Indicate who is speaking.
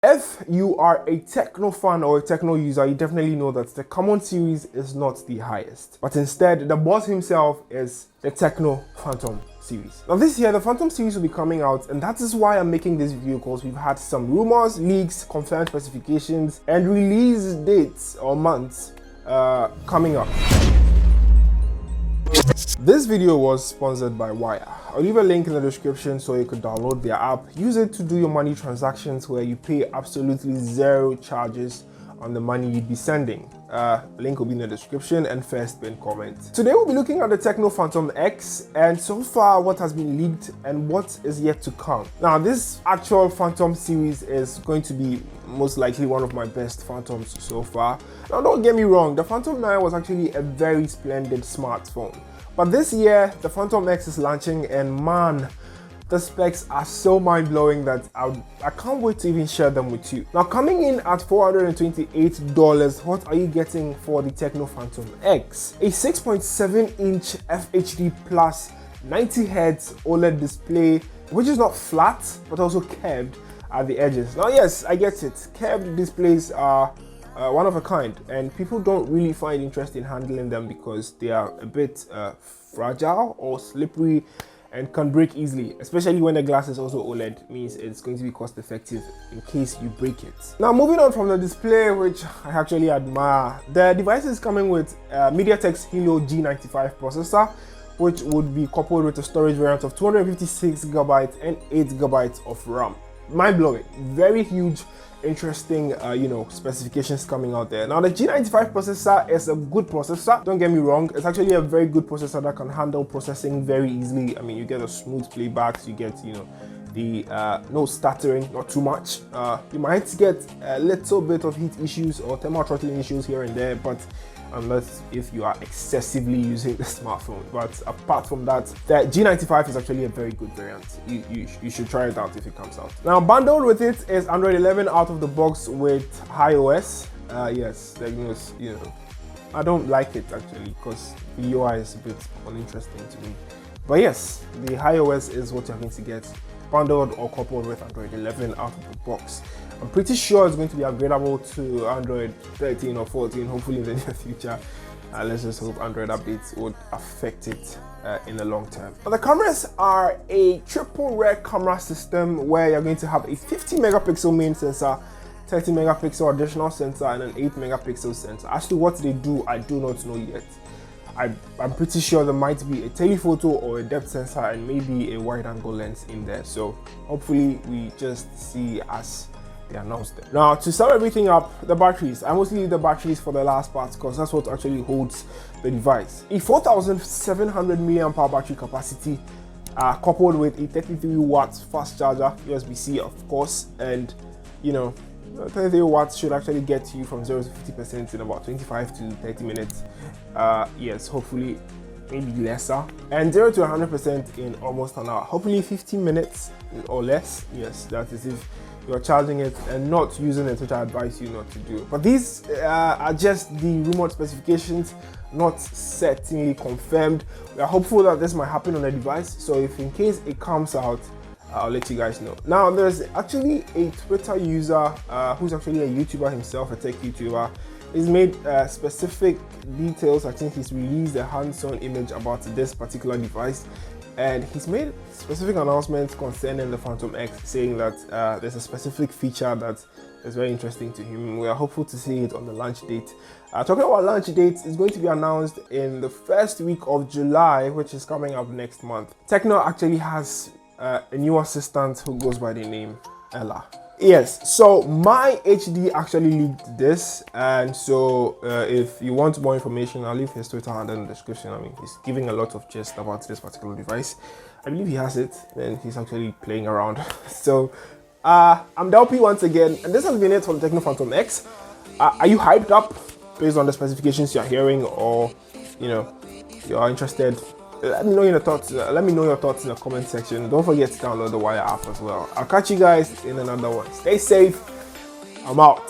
Speaker 1: If you are a Tecno fan or a Tecno user, you definitely know that the common series is not the highest, but instead the boss himself is the Tecno Phantom series. Now this year the Phantom series will be coming out, and that is why I'm making this video, because we've had some rumors, leaks, confirmed specifications, and release dates or months coming up. This video was sponsored by Wire. I'll leave a link in the description so you could download their app, use it to do your money transactions where you pay absolutely zero charges on the money you'd be sending. Link will be in the description and first pinned comment. Today we'll be looking at the Tecno Phantom X, and so far what has been leaked and what is yet to come. Now this actual Phantom series is going to be most likely one of my best Phantoms so far. Now don't get me wrong, the Phantom 9 was actually a very splendid smartphone. But this year, the Phantom X is launching, and man, the specs are so mind-blowing that I can't wait to even share them with you. Now, coming in at $428, what are you getting for the Tecno Phantom X? A 6.7-inch FHD plus 90Hz OLED display, which is not flat, but also curved at the edges. Now, yes, I get it. Curved displays are one of a kind, and people don't really find interest in handling them because they are a bit fragile or slippery and can break easily, especially when the glass is also OLED. Means it's going to be cost effective in case you break it. Now moving on from the display, which I actually admire, the device is coming with MediaTek's Helio G95 processor, which would be coupled with a storage variant of 256GB and 8GB of RAM. Mind-blowing, very huge, interesting specifications coming out there. Now the G95 processor is a good processor, don't get me wrong. It's actually a very good processor that can handle processing very easily. I mean, you get a smooth playbacks, you get the no stuttering, not too much. You might get a little bit of heat issues or thermal throttling issues here and there, but unless if you are excessively using the smartphone. But apart from that, the G95 is actually a very good variant. You should try it out if it comes out. Now bundled with it is Android 11 out of the box with iOS. Yes, the news, I don't like it actually because the UI is a bit uninteresting to me. But yes, the iOS is what you're going to get bundled or coupled with Android 11 out of the box. I'm pretty sure it's going to be upgradable to Android 13 or 14, hopefully in the near future. Let's just hope Android updates would affect it in the long term. But the cameras are a triple rear camera system where you're going to have a 50 megapixel main sensor, 30 megapixel additional sensor, and an 8 megapixel sensor. As to what they do, I do not know yet. I'm pretty sure there might be a telephoto or a depth sensor and maybe a wide angle lens in there. So hopefully we just see as they announced them. Now to sum everything up, the batteries. I mostly leave the batteries for the last part because that's what actually holds the device. A 4,700 milliamp hour battery capacity coupled with a 33 watts fast charger, USB-C of course, and 33 watts should actually get you from 0 to 50% in about 25 to 30 minutes. Yes, hopefully maybe lesser, and 0 to 100% in almost an hour, hopefully 15 minutes or less. Yes, that is if you're charging it and not using it, which I advise you not to do. But these are just the rumored specifications, not certainly confirmed. We are hopeful that this might happen on the device, so if in case it comes out, I'll let you guys know. Now there's actually a Twitter user who's actually a YouTuber himself, a tech YouTuber. He's made specific details. I think he's released a hands-on image about this particular device, and he's made specific announcements concerning the Phantom X, saying that there's a specific feature that is very interesting to him. We are hopeful to see it on the launch date. Talking about launch dates, it's going to be announced in the first week of July, which is coming up next month. Tecno actually has a new assistant who goes by the name Ella. Yes, so my HD actually leaked this, and so if you want more information, I'll leave his Twitter handle in the description. I mean, he's giving a lot of gist about this particular device. I believe he has it, and he's actually playing around. So I'm Delpy once again, and this has been it for the Tecno Phantom X. Are you hyped up based on the specifications you're hearing, or you're interested? Let me know your thoughts. Let me know your thoughts in the comment section. Don't forget to download the Wire app as well. I'll catch you guys in another one. Stay safe. I'm out.